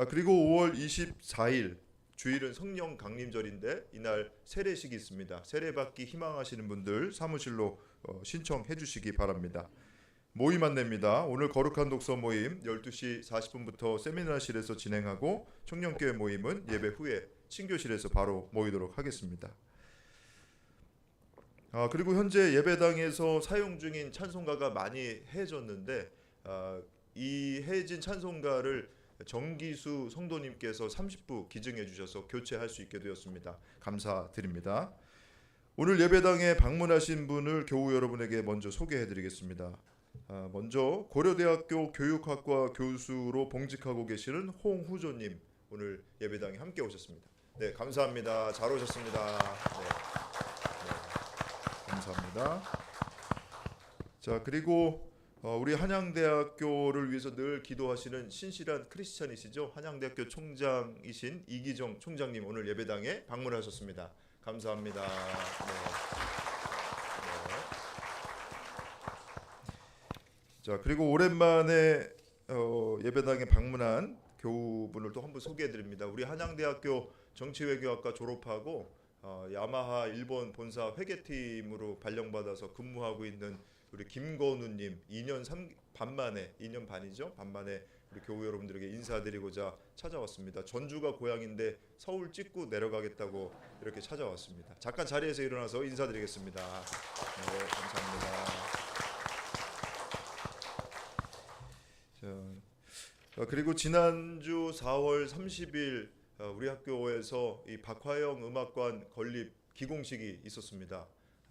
S1: 그리고 5월 24일 주일은 성령 강림절인데 이날 세례식이 있습니다. 세례받기 희망하시는 분들 사무실로 신청해 주시기 바랍니다. 모임 안내입니다. 오늘 거룩한 독서 모임 12시 40분부터 세미나실에서 진행하고 청년교회 모임은 예배 후에 친교실에서 바로 모이도록 하겠습니다. 그리고 현재 예배당에서 사용 중인 찬송가가 많이 해졌는데 이 해진 찬송가를 정기수 성도님께서 30부 기증해 주셔서 교체할 수 있게 되었습니다. 감사드립니다. 오늘 예배당에 방문하신 분을 교우 여러분에게 먼저 소개해 드리겠습니다. 먼저 고려대학교 교육학과 교수로 봉직하고 계시는 홍후조님 오늘 예배당에 함께 오셨습니다. 네, 감사합니다. 잘 오셨습니다. 네, 감사합니다. 자, 그리고 우리 한양대학교를 위해서 늘 기도하시는 신실한 크리스찬이시죠. 한양대학교 총장이신 이기정 총장님 오늘 예배당에 방문하셨습니다. 감사합니다. 자, 그리고 오랜만에 예배당에 방문한 교우분을 또 한 분 소개해드립니다. 우리 한양대학교 정치외교학과 졸업하고 야마하 일본 본사 회계팀으로 발령받아서 근무하고 있는 우리 김건우님 2년 반이죠. 반만에 우리 교우 여러분들에게 인사드리고자 찾아왔습니다. 전주가 고향인데 서울 찍고 내려가겠다고 이렇게 찾아왔습니다. 잠깐 자리에서 일어나서 인사드리겠습니다. 네, 감사합니다. 그리고 지난주 4월 30일 우리 학교에서 이 박화영 음악관 건립 기공식이 있었습니다.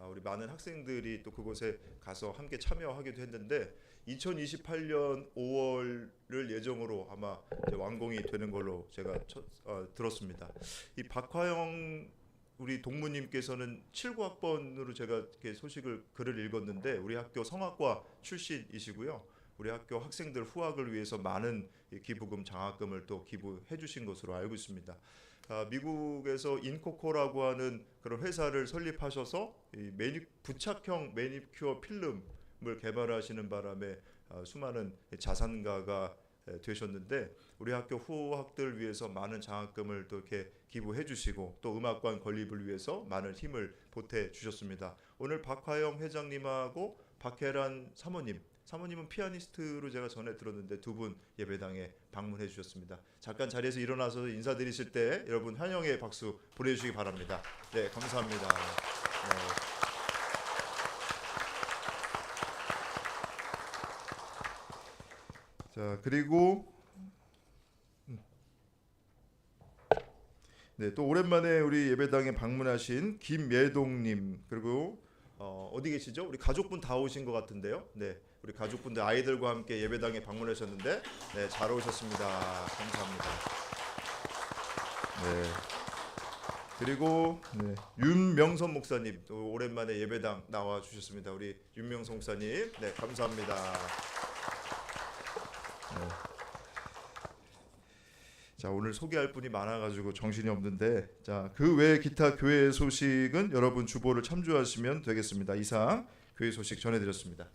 S1: 우리 많은 학생들이 또 그곳에 가서 함께 참여하기도 했는데 2028년 5월을 예정으로 아마 이제 완공이 되는 걸로 제가 들었습니다. 이 박화영 우리 동무님께서는 79학번으로 제가 이렇게 글을 읽었는데 우리 학교 성악과 출신이시고요. 우리 학교 학생들 후학을 위해서 많은 기부금, 장학금을 또 기부해 주신 것으로 알고 있습니다. 미국에서 인코코라고 하는 그런 회사를 설립하셔서 이 부착형 매니큐어 필름을 개발하시는 바람에 수많은 자산가가 되셨는데 우리 학교 후학들 위해서 많은 장학금을 또 이렇게 기부해 주시고 또 음악관 건립을 위해서 많은 힘을 보태 주셨습니다. 오늘 박화영 회장님하고 박혜란 사모님은 피아니스트로 제가 전에 들었는데 두 분 예배당에 방문해 주셨습니다. 잠깐 자리에서 일어나서 인사드리실 때 여러분 환영의 박수 보내주시기 바랍니다. 네, 감사합니다. 네. 자, 그리고 네, 또 오랜만에 우리 예배당에 방문하신 김예동님 그리고 어디 계시죠? 우리 가족분 다 오신 것 같은데요. 네, 우리 가족분들 아이들과 함께 예배당에 방문하셨는데 네, 잘 오셨습니다. 감사합니다. 네. 그리고 네, 윤명선 목사님 또 오랜만에 예배당 나와 주셨습니다. 우리 윤명선 목사님, 네, 감사합니다. 네. 자, 오늘 소개할 분이 많아가지고 정신이 없는데 자, 그 외 기타 교회 소식은 여러분 주보를 참조하시면 되겠습니다. 이상 교회 소식 전해드렸습니다.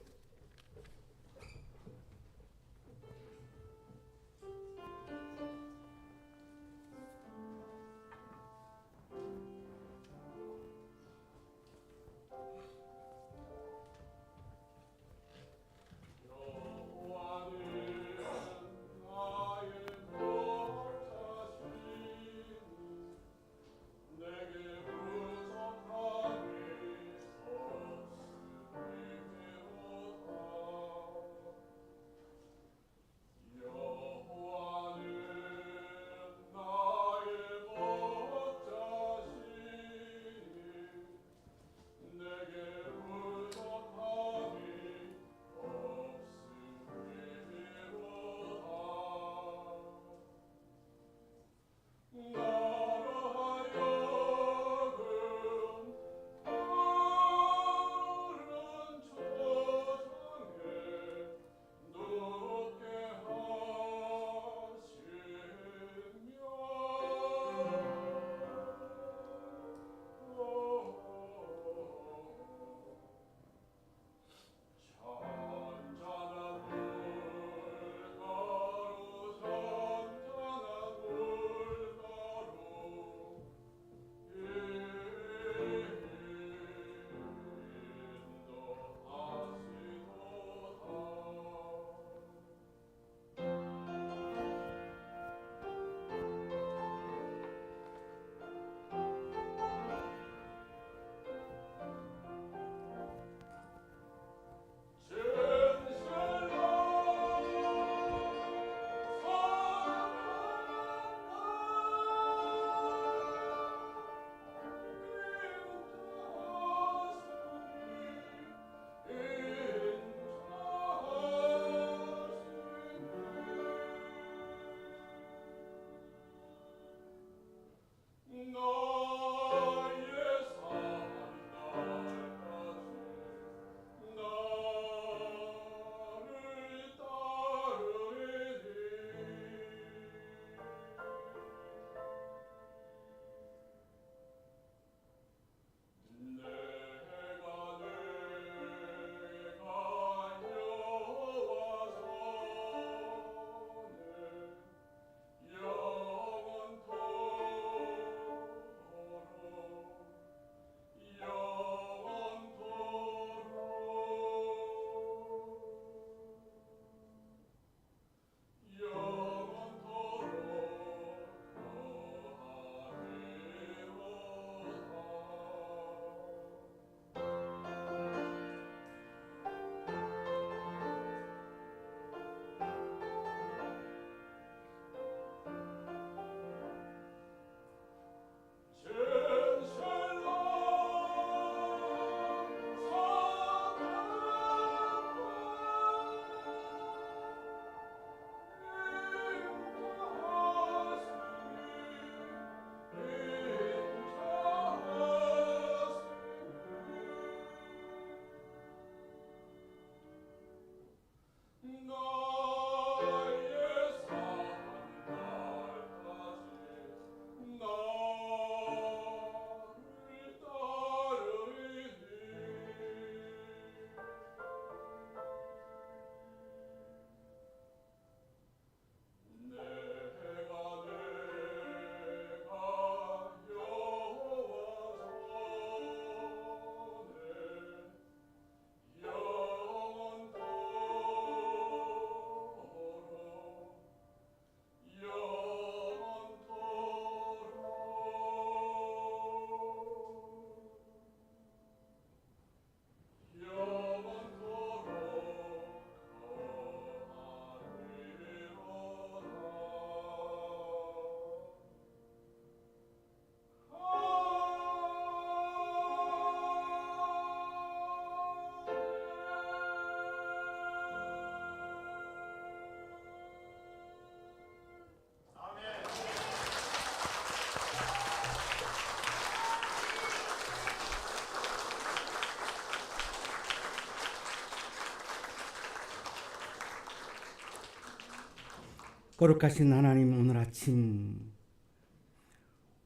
S2: 거룩하신 하나님, 오늘 아침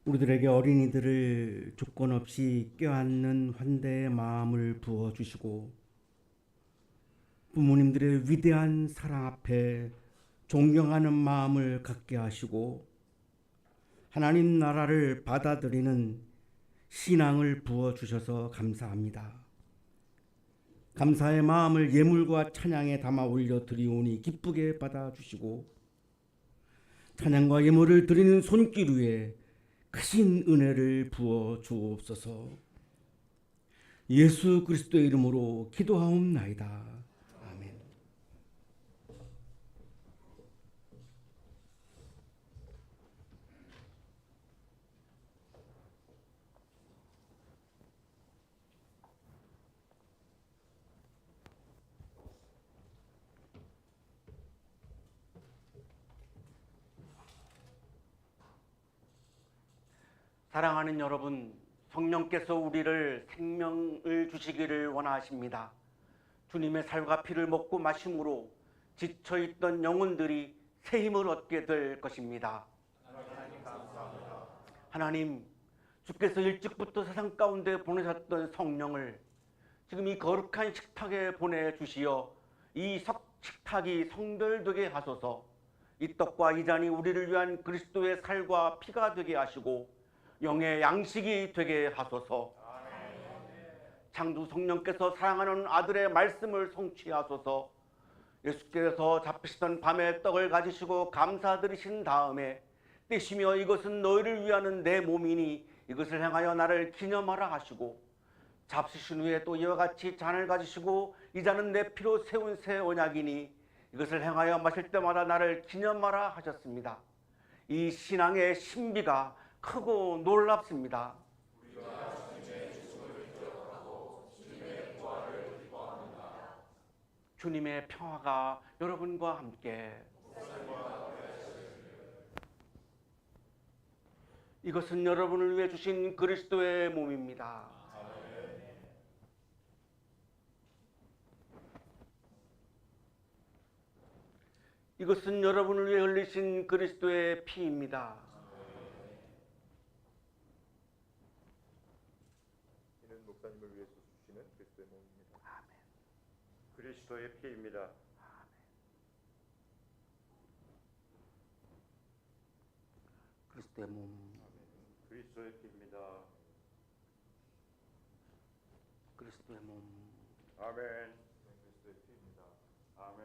S2: 우리들에게 어린이들을 조건 없이 껴안는 환대의 마음을 부어주시고 부모님들의 위대한 사랑 앞에 존경하는 마음을 갖게 하시고 하나님 나라를 받아들이는 신앙을 부어주셔서 감사합니다. 감사의 마음을 예물과 찬양에 담아 올려드리오니 기쁘게 받아주시고 찬양과 예물을 드리는 손길 위에 크신 은혜를 부어 주옵소서. 예수 그리스도의 이름으로 기도하옵나이다. 아멘. 사랑하는 여러분, 성령께서 우리를 생명을 주시기를 원하십니다. 주님의 살과 피를 먹고 마심으로 지쳐있던 영혼들이 새 힘을 얻게 될 것입니다. 하나님, 주께서 일찍부터 세상 가운데 보내셨던 성령을 지금 이 거룩한 식탁에 보내주시어 이 식탁이 성별되게 하소서. 이 떡과 이 잔이 우리를 위한 그리스도의 살과 피가 되게 하시고 영의 양식이 되게 하소서. 창조 성령께서 사랑하는 아들의 말씀을 성취하소서. 예수께서 잡히시던 밤에 떡을 가지시고 감사드리신 다음에 떼시며 이것은 너희를 위하는 내 몸이니 이것을 행하여 나를 기념하라 하시고 잡수신 후에 또 이와 같이 잔을 가지시고 이 잔은 내 피로 세운 새 언약이니 이것을 행하여 마실 때마다 나를 기념하라 하셨습니다. 이 신앙의 신비가 크고 놀랍습니다. 주님의 평화가 여러분과 함께. 이것은 여러분을 위해 주신 그리스도의 몸입니다. 이것은 여러분을 위해 흘리신 그리스도의 피입니다.
S1: 이는 목사님을 위해서 주시는 그리스도의 몸입니다.
S2: 아멘.
S1: 그리스도의 피입니다.
S2: 그리스도의 몸.
S1: 그리스도의 피입니다.
S2: 그리스도의 몸.
S1: 아멘. 그리스도의 피입니다. 아멘.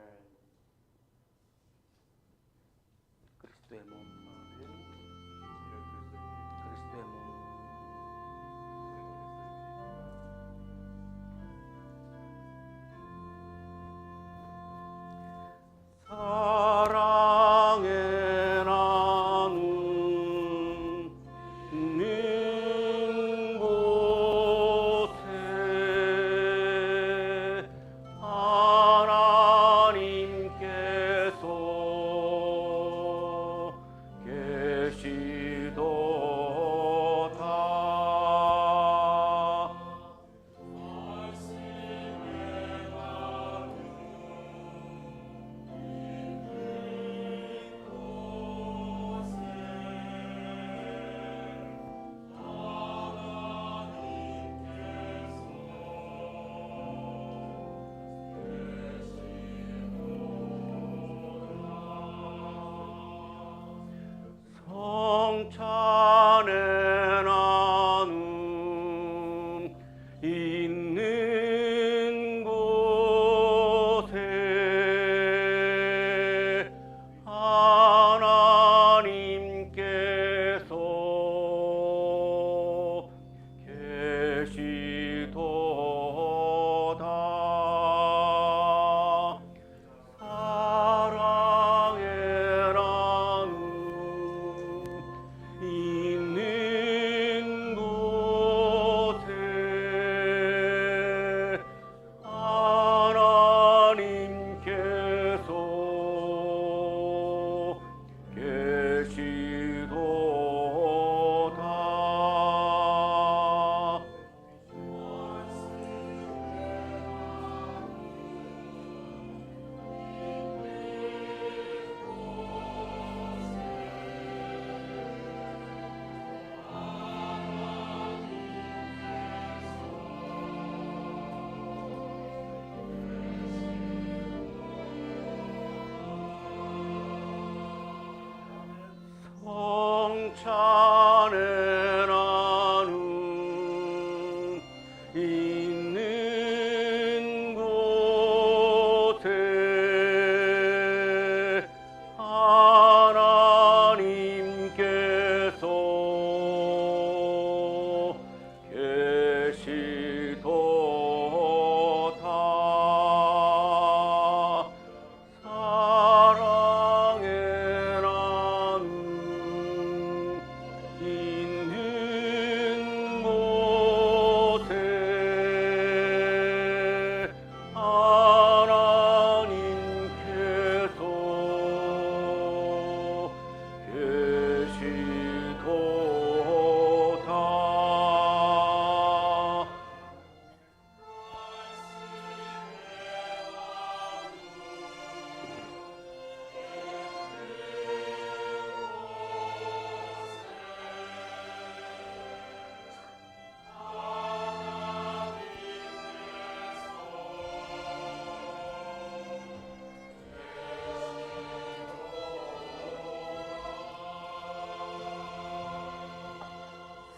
S2: 그리스도의 몸.
S1: 이는
S2: 그리스도의 몸. 사랑의 나눔 있는 곳에 하나님께서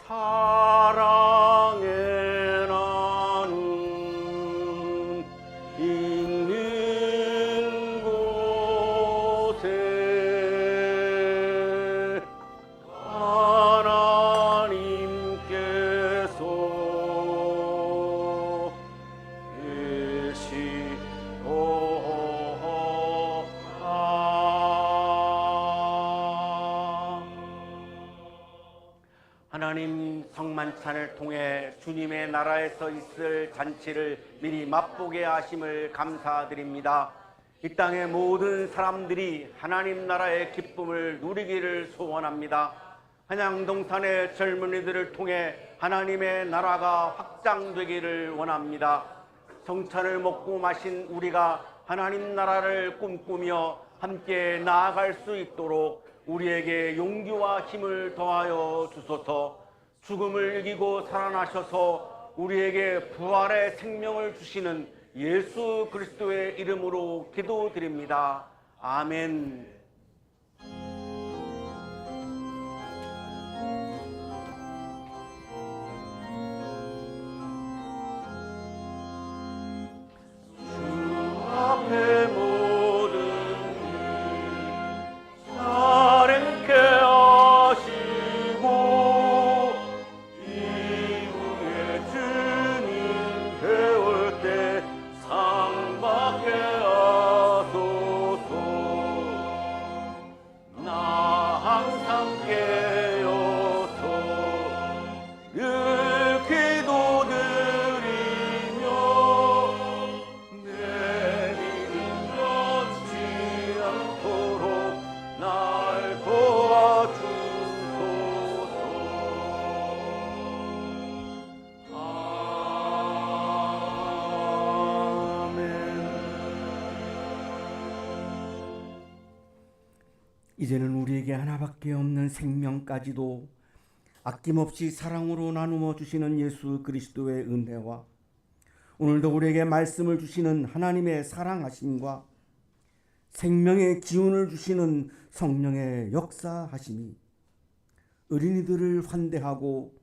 S2: 사랑의 나는 있는 곳에 하나님께서 하나님, 성만찬을 통해 주님의 나라에서 있을 잔치를 미리 맛보게 하심을 감사드립니다. 이 땅의 모든 사람들이 하나님 나라의 기쁨을 누리기를 소원합니다. 한양동산의 젊은이들을 통해 하나님의 나라가 확장되기를 원합니다. 성찬을 먹고 마신 우리가 하나님 나라를 꿈꾸며 함께 나아갈 수 있도록 우리에게 용기와 힘을 더하여 주소서. 죽음을 이기고 살아나셔서 우리에게 부활의 생명을 주시는 예수 그리스도의 이름으로 기도드립니다. 아멘. 앞에 모든 일 사랑케 하시고 이후에 주님 배울 때 상 받게 하소서. 나 항상 깨어서 늘 기도드리며 내 믿음 변치 않도록 날 도와주소서. 아멘. 이제는 우리에게 하나밖에 없는 생명까지도 아낌없이 사랑으로 나누어 주시는 예수 그리스도의 은혜와 오늘도 우리에게 말씀을 주시는 하나님의 사랑하심과 생명의 기운을 주시는 성령의 역사하심이 어린이들을 환대하고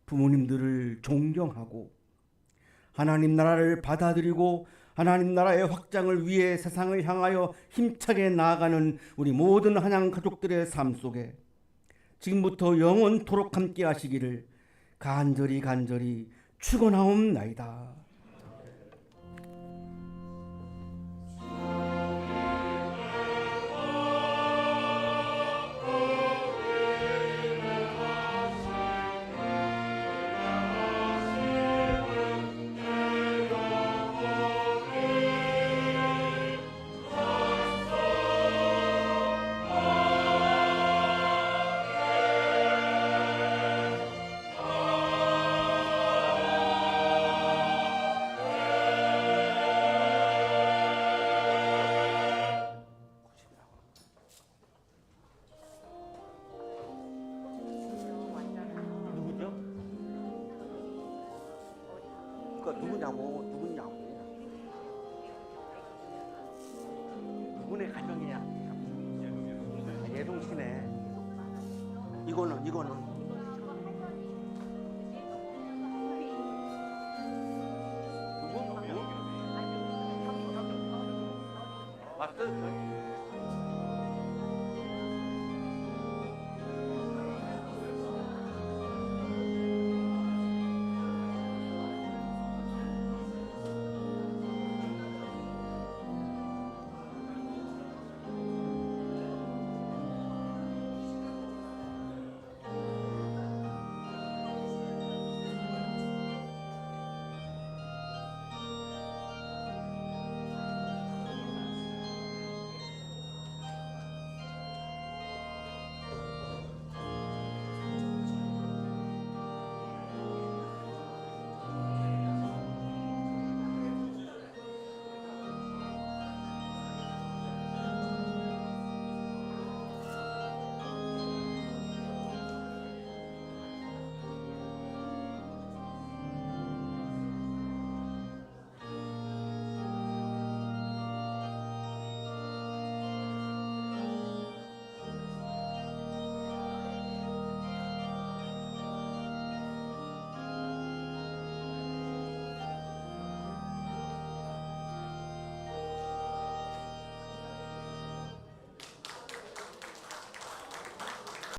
S2: 부모님들을 존경하고 하나님 나라를 받아들이고 하나님 나라의 확장을 위해 세상을 향하여 힘차게 나아가는 우리 모든 한양 가족들의 삶 속에 지금부터 영원토록 함께 하시기를 간절히 축원하옵나이다. 누구냐고 누구네 가정이야? 예동씨네. 이거는 누구? 맞어?